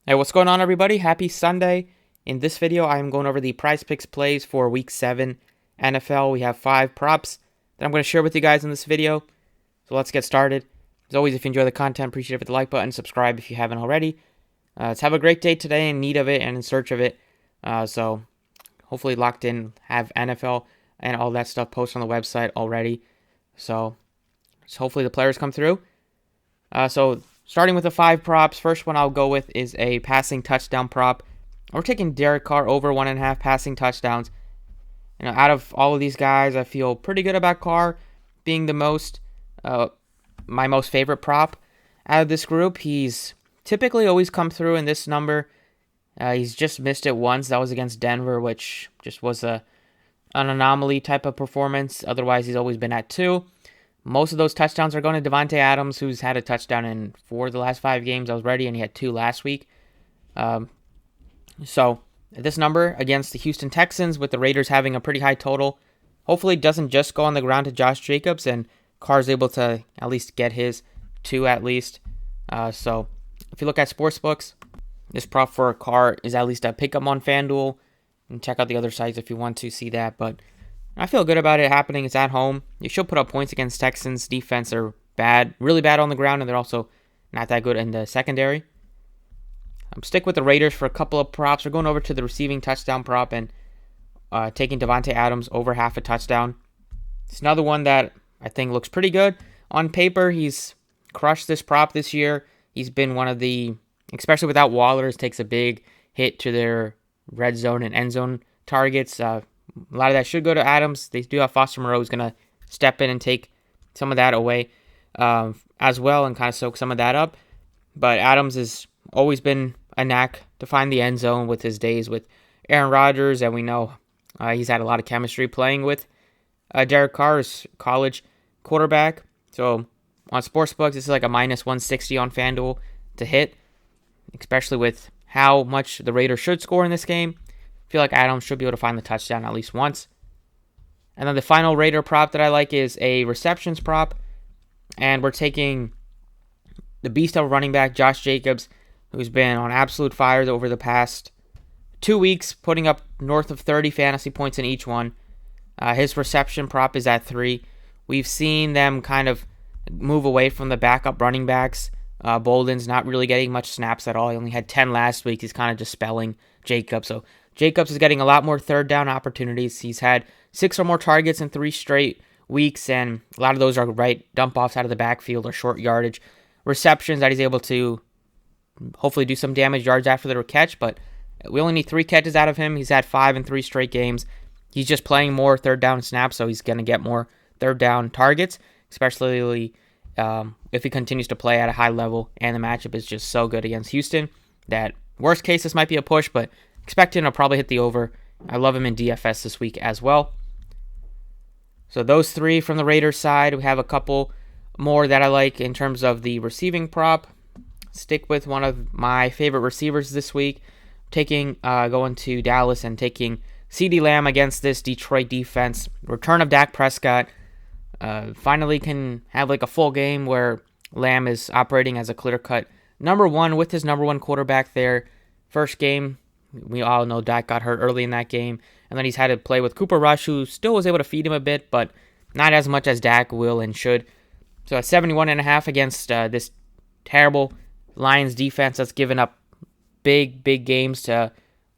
Hey, what's going on, everybody? Happy Sunday. In this video, I am going over the PrizePicks plays for Week 7 NFL. We have 5 props that I'm going to share with you guys in this video. So let's get started. As always, if you enjoy the content, appreciate it with the like button, subscribe if you haven't already. Let's have a great day today in need of it and in search of it. So hopefully locked in, have NFL and all that stuff posted on the website already. So hopefully the players come through. So starting with the 5 props, first one I'll go with is a passing touchdown prop. We're taking Derek Carr over 1.5 passing touchdowns. Out of all of these guys, I feel pretty good about Carr being my most favorite prop out of this group. He's typically always come through in this number. He's just missed it once. That was against Denver, which just was an anomaly type of performance. Otherwise, he's always been at 2. Most of those touchdowns are going to Devante Adams, who's had a touchdown in 4 of the last 5 games I was ready, and he had 2 last week. So this number against the Houston Texans, with the Raiders having a pretty high total, hopefully doesn't just go on the ground to Josh Jacobs, and Carr's able to at least get his 2 at least. So if you look at sportsbooks, this prop for Carr is at least a pickup on FanDuel. And check out the other sites if you want to see that, but I feel good about it happening. It's at home. You should put up points against Texans. Defense are bad, really bad on the ground, and they're also not that good in the secondary. Stick with the Raiders for a couple of props. We're going over to the receiving touchdown prop and taking Devante Adams over half a touchdown. It's another one that I think looks pretty good. On paper, he's crushed this prop this year. He's been one of the, especially without Wallers, takes a big hit to their red zone and end zone targets. A lot of that should go to Adams. They do have Foster Moreau who's going to step in and take some of that away as well and kind of soak some of that up. But Adams has always been a knack to find the end zone with his days with Aaron Rodgers, and we know he's had a lot of chemistry playing with Derek Carr's college quarterback. So on sportsbooks, this is like a minus 160 on FanDuel to hit, especially with how much the Raiders should score in this game. I feel like Adams should be able to find the touchdown at least once. And then the final Raider prop that I like is a receptions prop. And we're taking the beast of a running back, Josh Jacobs, who's been on absolute fire over the past 2 weeks, putting up north of 30 fantasy points in each one. His reception prop is at 3. We've seen them kind of move away from the backup running backs. Bolden's not really getting much snaps at all. He only had 10 last week. He's kind of just spelling Jacobs. So Jacobs is getting a lot more third down opportunities. He's had 6 or more targets in 3 straight weeks, and a lot of those are right dump offs out of the backfield or short yardage receptions that he's able to hopefully do some damage yards after the catch. But we only need 3 catches out of him. He's had 5 in 3 straight games. He's just playing more third down snaps, so he's going to get more third down targets, especially if he continues to play at a high level, and the matchup is just so good against Houston that worst case this might be a push, but expect him to probably hit the over. I love him in DFS this week as well. So those 3 from the Raiders side. We have a couple more that I like in terms of the receiving prop. Stick with one of my favorite receivers this week, going to Dallas and taking CeeDee Lamb against this Detroit defense. Return of Dak Prescott. Finally can have like a full game where Lamb is operating as a clear-cut number 1 with his number 1 quarterback there. First game, we all know Dak got hurt early in that game, and then he's had to play with Cooper Rush, who still was able to feed him a bit, but not as much as Dak will and should. So at 71.5 against this terrible Lions defense that's given up big games to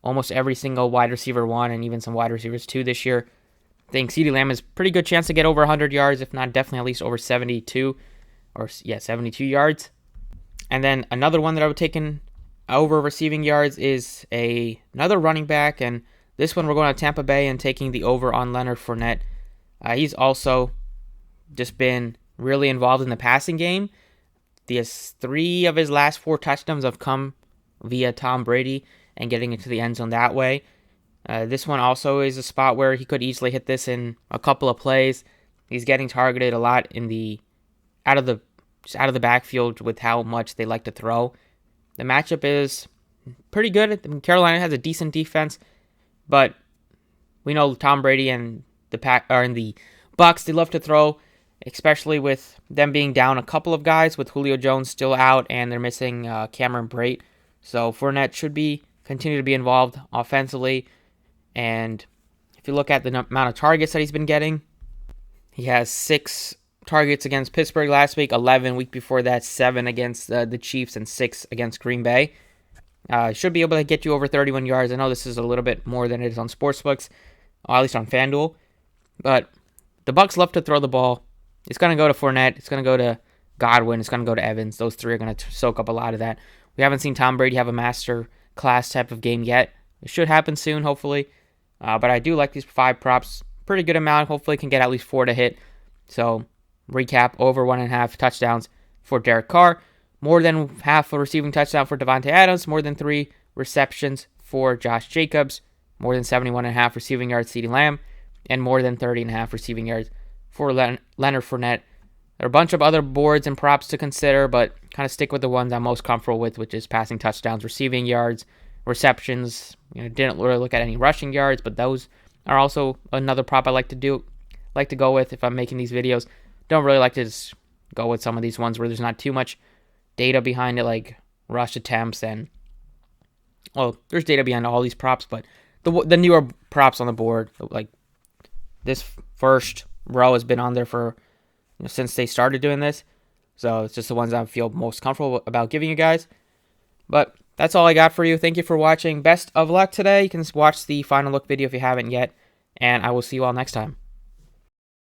almost every single wide receiver 1 and even some wide receivers 2 this year. I think CeeDee Lamb has pretty good chance to get over 100 yards, if not definitely at least over 72 yards. And then another one that I would take in over receiving yards is another running back, and this one we're going to Tampa Bay and taking the over on Leonard Fournette. He's also just been really involved in the passing game. 3 of his last 4 touchdowns have come via Tom Brady and getting into the end zone that way. This one also is a spot where he could easily hit this in a couple of plays. He's getting targeted a lot out of the backfield with how much they like to throw. The matchup is pretty good. Carolina has a decent defense, but we know Tom Brady and the Bucs, they love to throw, especially with them being down a couple of guys with Julio Jones still out, and they're missing Cameron Brate. So Fournette should continue to be involved offensively. And if you look at the amount of targets that he's been getting, he has 6 targets against Pittsburgh last week, 11 week before that, 7 against the Chiefs, and 6 against Green Bay. Should be able to get you over 31 yards. I know this is a little bit more than it is on sportsbooks, or at least on FanDuel. But the Bucs love to throw the ball. It's going to go to Fournette. It's going to go to Godwin. It's going to go to Evans. Those 3 are going to soak up a lot of that. We haven't seen Tom Brady have a master class type of game yet. It should happen soon, hopefully. But I do like these 5 props. Pretty good amount. Hopefully can get at least 4 to hit. So, recap, over 1.5 touchdowns for Derek Carr. More than half a receiving touchdown for Devante Adams. More than 3 receptions for Josh Jacobs. More than 71.5 receiving yards, CeeDee Lamb. And more than 30.5 receiving yards for Leonard Fournette. There are a bunch of other boards and props to consider, but kind of stick with the ones I'm most comfortable with, which is passing touchdowns, receiving yards, receptions. Didn't really look at any rushing yards, but those are also another prop I like to go with if I'm making these videos. Don't really like to just go with some of these ones where there's not too much data behind it, like rush attempts and, well, there's data behind all these props, but the newer props on the board, like this first row has been on there for since they started doing this. So it's just the ones I feel most comfortable about giving you guys. But that's all I got for you. Thank you for watching. Best of luck today. You can watch the final look video if you haven't yet. And I will see you all next time.